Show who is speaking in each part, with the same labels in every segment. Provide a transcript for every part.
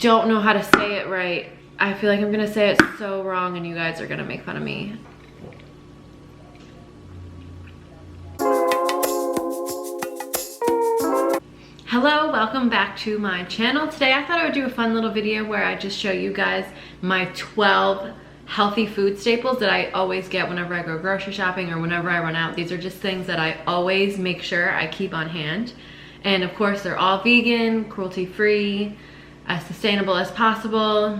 Speaker 1: don't know how to say it right. I feel like I'm gonna say it so wrong and you guys are gonna make fun of me. Hello, welcome back to my channel. Today I thought I would do a fun little video where I just show you guys my 12 healthy food staples that I always get whenever I go grocery shopping or whenever I run out. These are just things that I always make sure I keep on hand. And of course they're all vegan, cruelty-free, as sustainable as possible.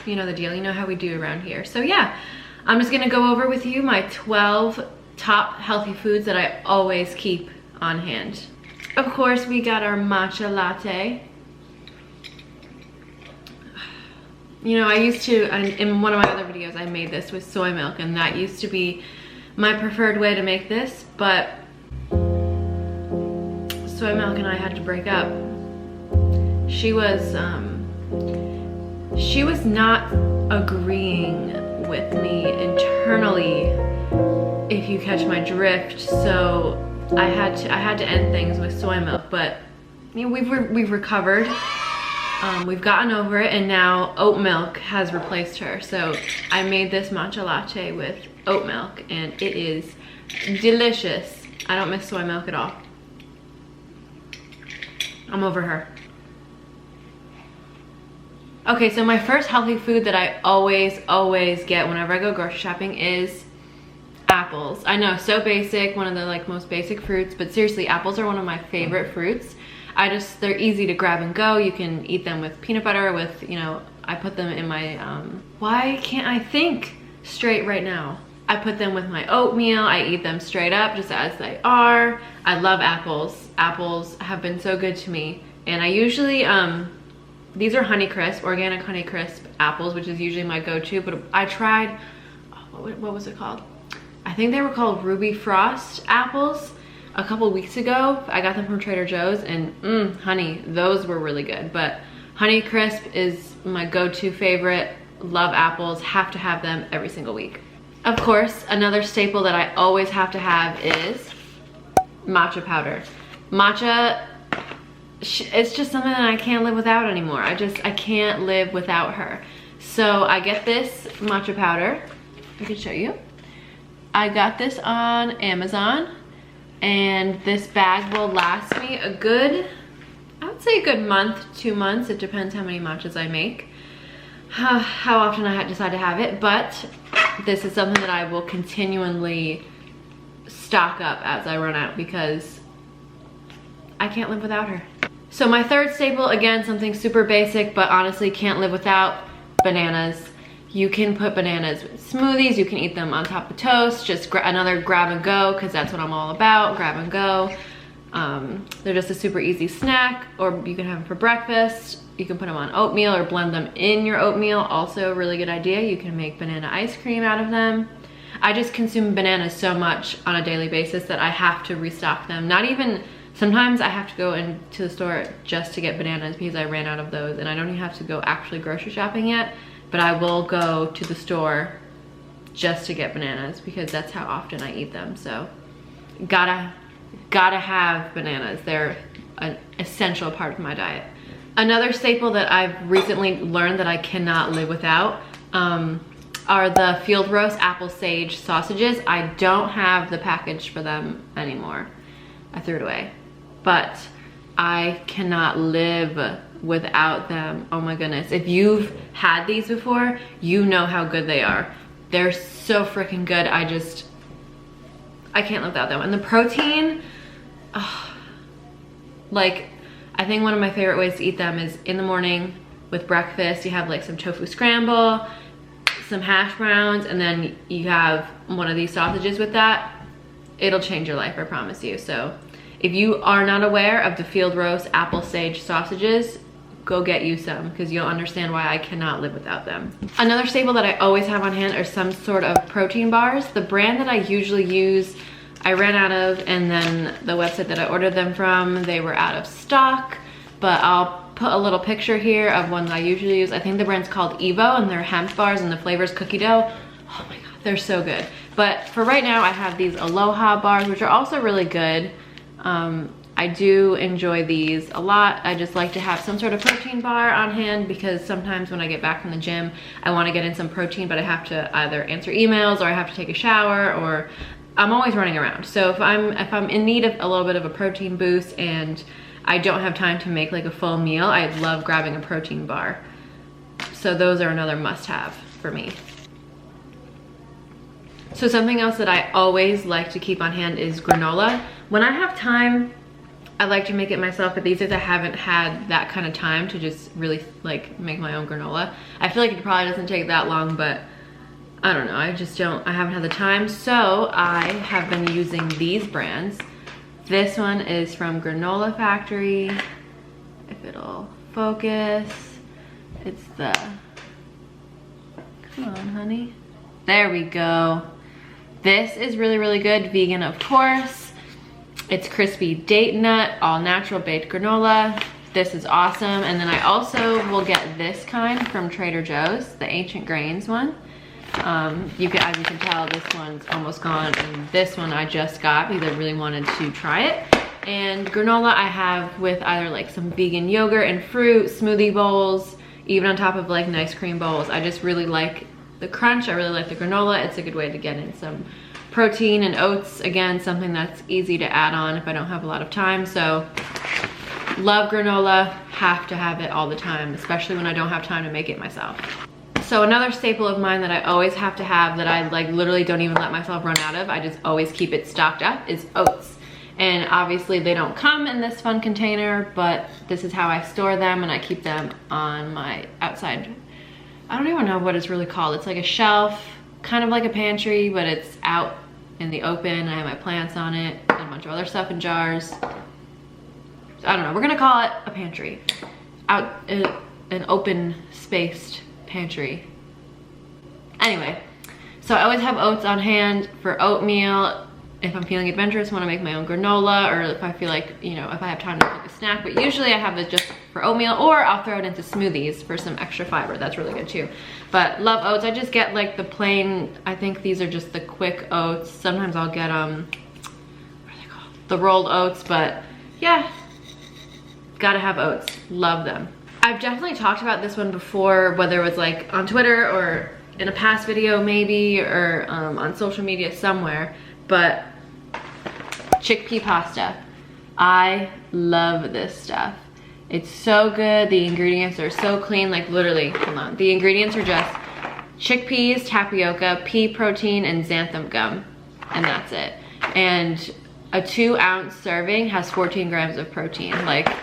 Speaker 1: You know the deal, you know how we do around here. So yeah, I'm just gonna go over with you my 12 top healthy foods that I always keep on hand. Of course, we got our matcha latte. You know, I used to, in one of my other videos, I made this with soy milk, and that used to be my preferred way to make this, but soy milk and I had to break up. She was not agreeing with me internally, if you catch my drift, so I had to end things with soy milk, but you know, we've recovered. We've gotten over it, and now oat milk has replaced her. So I made this matcha latte with oat milk, and it is delicious. I don't miss soy milk at all. I'm over her. Okay, so my first healthy food that I always get whenever I go grocery shopping is apples. I know, so basic, one of the most basic fruits, but seriously, apples are one of my favorite fruits. They're easy to grab and go. You can eat them with peanut butter, with, you know, I put them in my, why can't I think straight right now? I put them with my oatmeal. I eat them straight up, just as they are. I love apples. Apples have been so good to me. And I usually, these are Honeycrisp, organic Honeycrisp apples, which is usually my go-to, but I tried, what was it called? I think they were called Ruby Frost apples a couple weeks ago. I got them from Trader Joe's, and honey, those were really good. But Honeycrisp is my go-to favorite. Love apples, have to have them every single week. Of course, another staple that I always have to have is matcha powder. Matcha, it's just something that I can't live without anymore. I can't live without her. So I get this matcha powder. I can show you. I got this on Amazon, and this bag will last me a good, I would say a good month, 2 months. It depends how many matchas I make, how often I decide to have it, but this is something that I will continually stock up as I run out because I can't live without her. So my third staple, again, something super basic, but honestly can't live without: bananas. You can put bananas with smoothies, you can eat them on top of toast, just another grab and go, because that's what I'm all about, grab and go. They're just a super easy snack, or you can have them for breakfast. You can put them on oatmeal or blend them in your oatmeal, also a really good idea. You can make banana ice cream out of them. I just consume bananas so much on a daily basis that I have to restock them. Not even, sometimes I have to go into the store just to get bananas because I ran out of those, and I don't even have to go actually grocery shopping yet. But I will go to the store just to get bananas because that's how often I eat them. So gotta have bananas. They're an essential part of my diet. Another staple that I've recently learned that I cannot live without are the field roast apple sage sausages. I don't have the package for them anymore. I threw it away. But I cannot live without them. Oh my goodness. If you've had these before, you know how good they are. They're so freaking good. I can't live without them. And the protein, I think one of my favorite ways to eat them is in the morning with breakfast. You have some tofu scramble, some hash browns, and then you have one of these sausages with that. It'll change your life, I promise you. So if you are not aware of the field roast apple sage sausages, go get you some, because you'll understand why I cannot live without them. Another staple that I always have on hand are some sort of protein bars. The brand that I usually use, I ran out of, and then the website that I ordered them from, they were out of stock, but I'll put a little picture here of ones I usually use. I think the brand's called Evo, and they're hemp bars, and the flavor's cookie dough. Oh my God, they're so good. But for right now, I have these Aloha bars, which are also really good. I do enjoy these a lot. I just like to have some sort of protein bar on hand because sometimes when I get back from the gym, I want to get in some protein, but I have to either answer emails or I have to take a shower, or I'm always running around. So if I'm in need of a little bit of a protein boost and I don't have time to make like a full meal, I love grabbing a protein bar. So those are another must-have for me. So something else that I always like to keep on hand is granola. When I have time, I like to make it myself, but these days I haven't had that kind of time to just really like make my own granola. I feel like it probably doesn't take that long, but I don't know, I haven't had the time. So I have been using these brands. This one is from Granola Factory. If it'll focus, it's the, come on honey. There we go. This is really, really good, vegan of course. It's crispy date nut, all natural baked granola. This is awesome. And then I also will get this kind from Trader Joe's, the Ancient Grains one. As you can tell, this one's almost gone, and this one I just got because I really wanted to try it. And granola I have with either like some vegan yogurt and fruit, smoothie bowls, even on top of like nice cream bowls. I just really like the crunch. I really like the granola. It's a good way to get in some protein, and oats, again, something that's easy to add on if I don't have a lot of time. So love granola, have to have it all the time, especially when I don't have time to make it myself. So another staple of mine that I always have to have, that I like literally don't even let myself run out of, I just always keep it stocked up, is oats. And obviously they don't come in this fun container, but this is how I store them, and I keep them on my outside, I don't even know what it's really called. It's like a shelf, kind of like a pantry, but it's out in the open. I have my plants on it, and a bunch of other stuff in jars. I don't know, we're gonna call it a pantry. Out in an open spaced pantry. Anyway, so I always have oats on hand for oatmeal. If I'm feeling adventurous, want to make my own granola, or if I feel like, you know, if I have time to cook a snack. But usually I have it just for oatmeal, or I'll throw it into smoothies for some extra fiber. That's really good too. But love oats. I just get like the plain, I think these are just the quick oats. Sometimes I'll get what are they called? The rolled oats, but yeah, gotta have oats. Love them. I've definitely talked about this one before, whether it was like on Twitter or in a past video maybe, or on social media somewhere, but chickpea pasta. I love this stuff. It's so good. The ingredients are so clean, like literally, hold on. The ingredients are just chickpeas, tapioca, pea protein, and xanthan gum, and that's it. And a 2-ounce serving has 14 grams of protein. Like,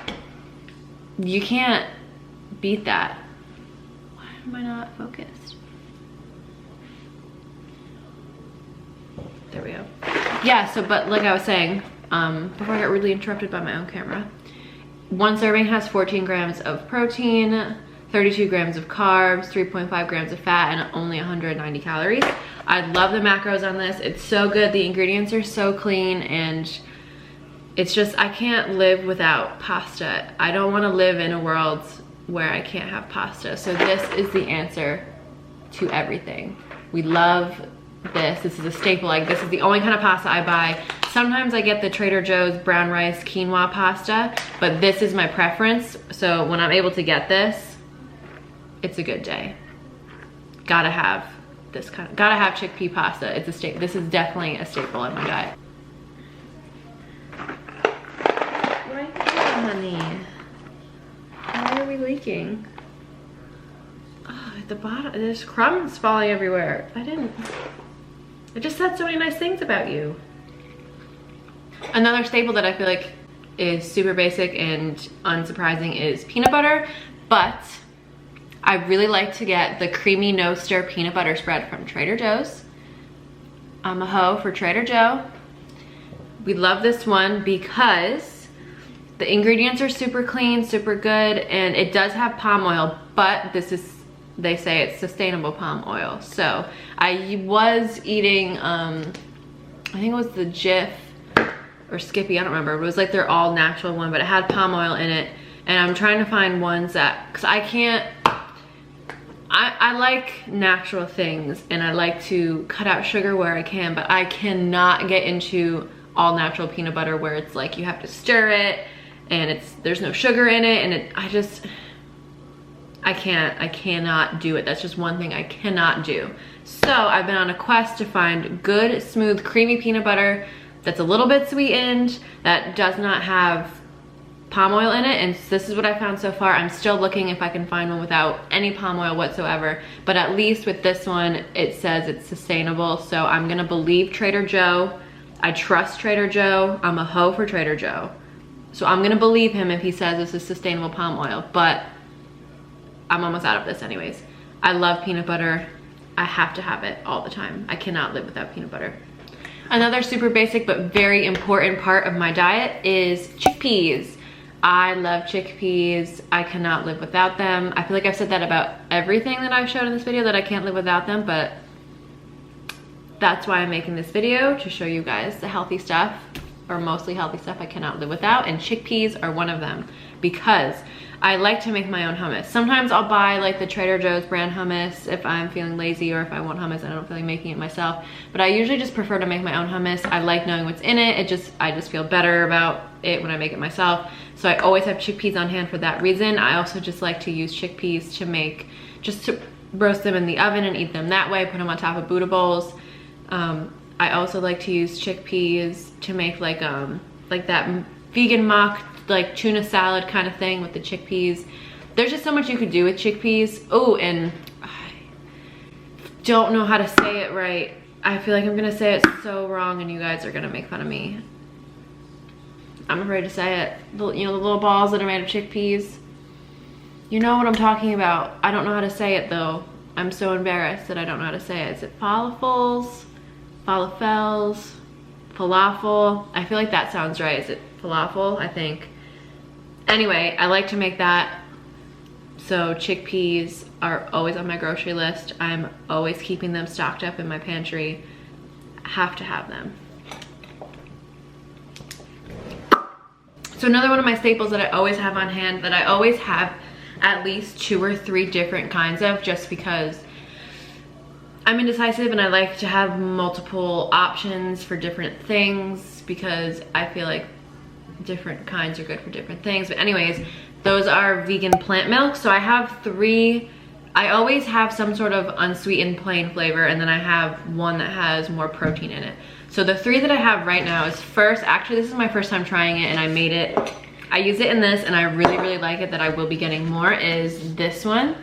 Speaker 1: you can't beat that. Why am I not focused? There we go. Yeah, so, but like I was saying, before I got really interrupted by my own camera, one serving has 14 grams of protein, 32 grams of carbs, 3.5 grams of fat, and only 190 calories. I love the macros on this. It's so good. The ingredients are so clean, and it's just, I can't live without pasta. I don't want to live in a world where I can't have pasta. So this is the answer to everything. We love this. This is a staple. Like, this is the only kind of pasta I buy. Sometimes I get the Trader Joe's brown rice quinoa pasta, but this is my preference. So when I'm able to get this, it's a good day. Gotta have this kind of, gotta have chickpea pasta. It's a staple. This is definitely a staple in my diet. Right there, honey. Why are we leaking? Oh, at the bottom, there's crumbs falling everywhere. I just said so many nice things about you. Another staple that I feel like is super basic and unsurprising is peanut butter, but I really like to get the creamy no stir peanut butter spread from Trader Joe's. I'm a hoe for Trader Joe. We love this one because the ingredients are super clean, super good, and it does have palm oil, but this is, they say it's sustainable palm oil. So I was eating, I think it was the Jif or Skippy, I don't remember. It was like their all natural one, but it had palm oil in it. And I'm trying to find ones that, cause I can't, I like natural things and I like to cut out sugar where I can, but I cannot get into all natural peanut butter where it's like you have to stir it and there's no sugar in it, and I cannot do it. That's just one thing I cannot do. So I've been on a quest to find good, smooth, creamy peanut butter that's a little bit sweetened, that does not have palm oil in it, and this is what I found so far. I'm still looking if I can find one without any palm oil whatsoever, but at least with this one, it says it's sustainable, so I'm gonna believe Trader Joe. I trust Trader Joe. I'm a hoe for Trader Joe. So I'm gonna believe him if he says this is sustainable palm oil, but I'm almost out of this anyways. I love peanut butter. I have to have it all the time. I cannot live without peanut butter. Another super basic but very important part of my diet is chickpeas. I love chickpeas. I cannot live without them. I feel like I've said that about everything that I've showed in this video, that I can't live without them, but that's why I'm making this video, to show you guys the healthy stuff, or mostly healthy stuff, I cannot live without, and chickpeas are one of them, because I like to make my own hummus. Sometimes I'll buy like the Trader Joe's brand hummus if I'm feeling lazy, or if I want hummus and I don't feel like making it myself. But I usually just prefer to make my own hummus. I like knowing what's in it. I just feel better about it when I make it myself. So I always have chickpeas on hand for that reason. I also just like to use chickpeas to make, just to roast them in the oven and eat them that way, put them on top of Buddha bowls. I also like to use chickpeas to make like that vegan mock, like tuna salad kind of thing with the chickpeas. There's just so much you could do with chickpeas. Oh, and I don't know how to say it right. I feel like I'm gonna say it so wrong and you guys are gonna make fun of me. I'm afraid to say it. You know, the little balls that are made of chickpeas. You know what I'm talking about. I don't know how to say it though. I'm so embarrassed that I don't know how to say it. Is it falafels? Falafels? Falafel? I feel like that sounds right. Is it falafel? I think. Anyway, I like to make that. So chickpeas are always on my grocery list. I'm always keeping them stocked up in my pantry. Have to have them. So another one of my staples that I always have on hand, that I always have at least 2 or 3 different kinds of, just because I'm indecisive and I like to have multiple options for different things, because I feel like different kinds are good for different things. But anyways, those are vegan plant milk. So I have 3. I always have some sort of unsweetened plain flavor, and then I have one that has more protein in it. So the 3 that I have right now is, first, actually this is my first time trying it, and I made it, I use it in this and I really, really like it, that I will be getting more, is this one.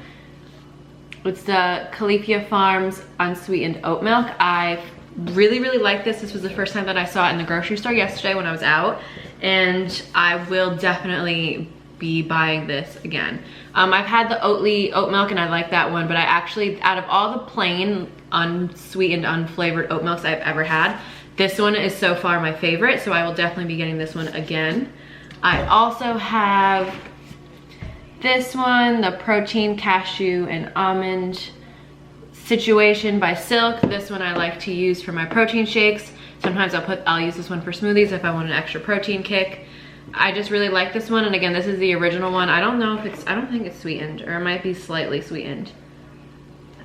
Speaker 1: It's the Chickpea Farms unsweetened oat milk. I really, really like this. This was the first time that I saw it in the grocery store yesterday when I was out, and I will definitely be buying this again. I've had the alllll oat milk and I like that one, but I actually, out of all the plain unsweetened unflavored oat milks I've ever had, this one is so far my favorite, so I will definitely be getting this one again. I also have this one, the protein cashew and almond situation by Silk. This one I like to use for my protein shakes. Sometimes I'll use this one for smoothies if I want an extra protein kick. I just really like this one, and again, this is the original one. I don't know if it's, I don't think it's sweetened, or it might be slightly sweetened.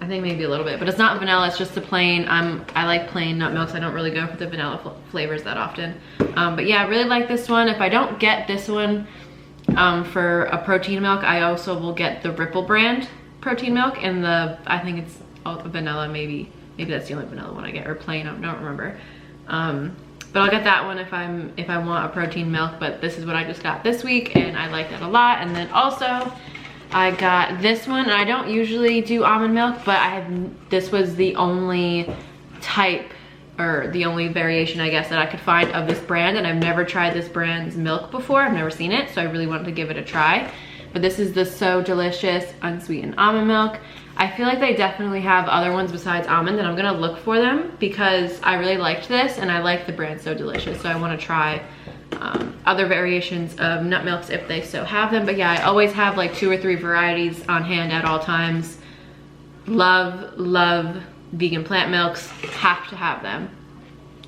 Speaker 1: I think maybe a little bit, but it's not vanilla, it's just the plain. I like plain nut milks. I don't really go for the vanilla flavors that often. But yeah, I really like this one. If I don't get this one for a protein milk, I also will get the Ripple brand protein milk, and the, I think it's vanilla, maybe that's the only vanilla one I get, or plain, I don't remember. But I'll get that one if I want a protein milk, but this is what I just got this week, and I like that a lot. And then also I got this one, and I don't usually do almond milk, but this was the only type, or the only variation I guess that I could find of this brand, and I've never tried this brand's milk before. I've never seen it, so I really wanted to give it a try. But this is the So Delicious unsweetened almond milk. I feel like they definitely have other ones besides almond, and I'm gonna look for them because I really liked this and I like the brand So Delicious, so I want to try other variations of nut milks if they so have them. But yeah, I always have like 2 or 3 varieties on hand at all times. Love vegan plant milks. Have to have them.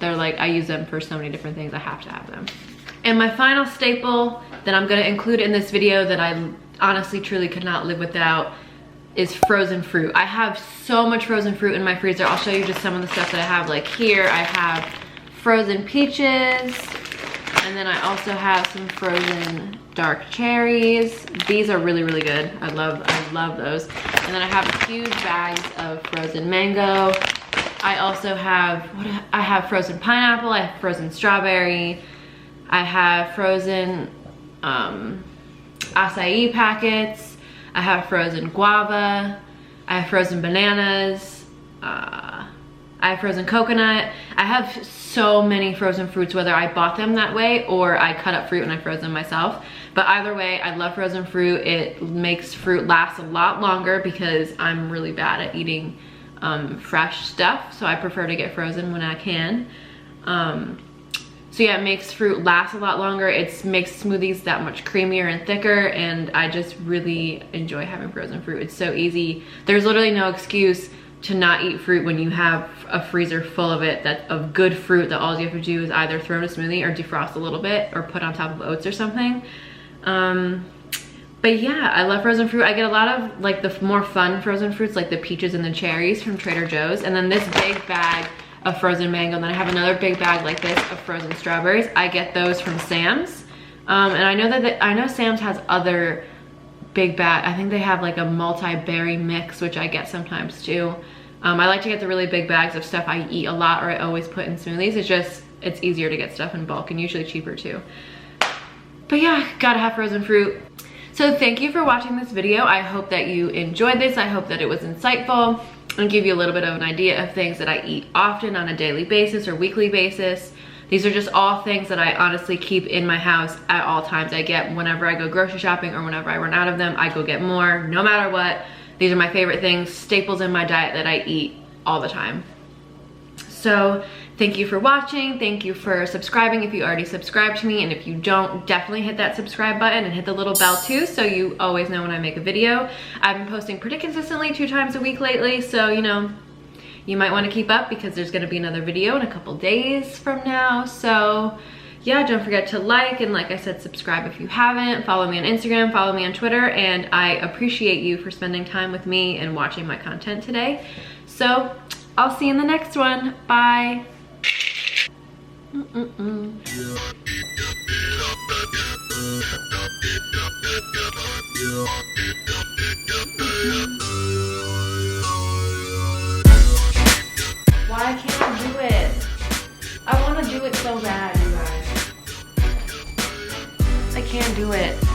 Speaker 1: They're like, I use them for so many different things. I have to have them. And my final staple that I'm gonna include in this video that I honestly truly could not live without is frozen fruit. I have so much frozen fruit in my freezer. I'll show you just some of the stuff that I have. Like here I have frozen peaches, and then I also have some frozen dark cherries. These are really, really good. I love those. And then I have huge bags of frozen mango. I also have, I have frozen pineapple, I have frozen strawberry, I have frozen acai packets, I have frozen guava, I have frozen bananas, I have frozen coconut. I have so many frozen fruits, whether I bought them that way or I cut up fruit and I froze them myself. But either way, I love frozen fruit. It makes fruit last a lot longer because I'm really bad at eating fresh stuff. So I prefer to get frozen when I can. So yeah, it makes fruit last a lot longer. It makes smoothies that much creamier and thicker, and I just really enjoy having frozen fruit. It's so easy. There's literally no excuse to not eat fruit when you have a freezer full of it, of good fruit, that all you have to do is either throw in a smoothie or defrost a little bit or put on top of oats or something. But yeah, I love frozen fruit. I get a lot of like the more fun frozen fruits, like the peaches and the cherries from Trader Joe's, and then this big bag of frozen mango, and then I have another big bag like this of frozen strawberries. I get those from Sam's, and I know Sam's has other big bag. I think they have like a multi-berry mix, which I get sometimes too. I like to get the really big bags of stuff I eat a lot or I always put in smoothies. It's easier to get stuff in bulk and usually cheaper too. But yeah, gotta have frozen fruit. So thank you for watching this video. I hope that you enjoyed this. I hope that it was insightful and give you a little bit of an idea of things that I eat often on a daily basis or weekly basis. These are just all things that I honestly keep in my house at all times. I get whenever I go grocery shopping or whenever I run out of them, I go get more, no matter what. These are my favorite things, staples in my diet that I eat all the time. So thank you for watching. Thank you for subscribing if you already subscribed to me. And if you don't, definitely hit that subscribe button and hit the little bell too, so you always know when I make a video. I've been posting pretty consistently 2 times a week lately, so you know, you might want to keep up because there's going to be another video in a couple days from now. So yeah, don't forget to like, and like I said, subscribe if you haven't. Follow me on Instagram, follow me on Twitter, and I appreciate you for spending time with me and watching my content today. So I'll see you in the next one. Bye. Why can't I do it? I want to do it so bad, you guys. I can't do it.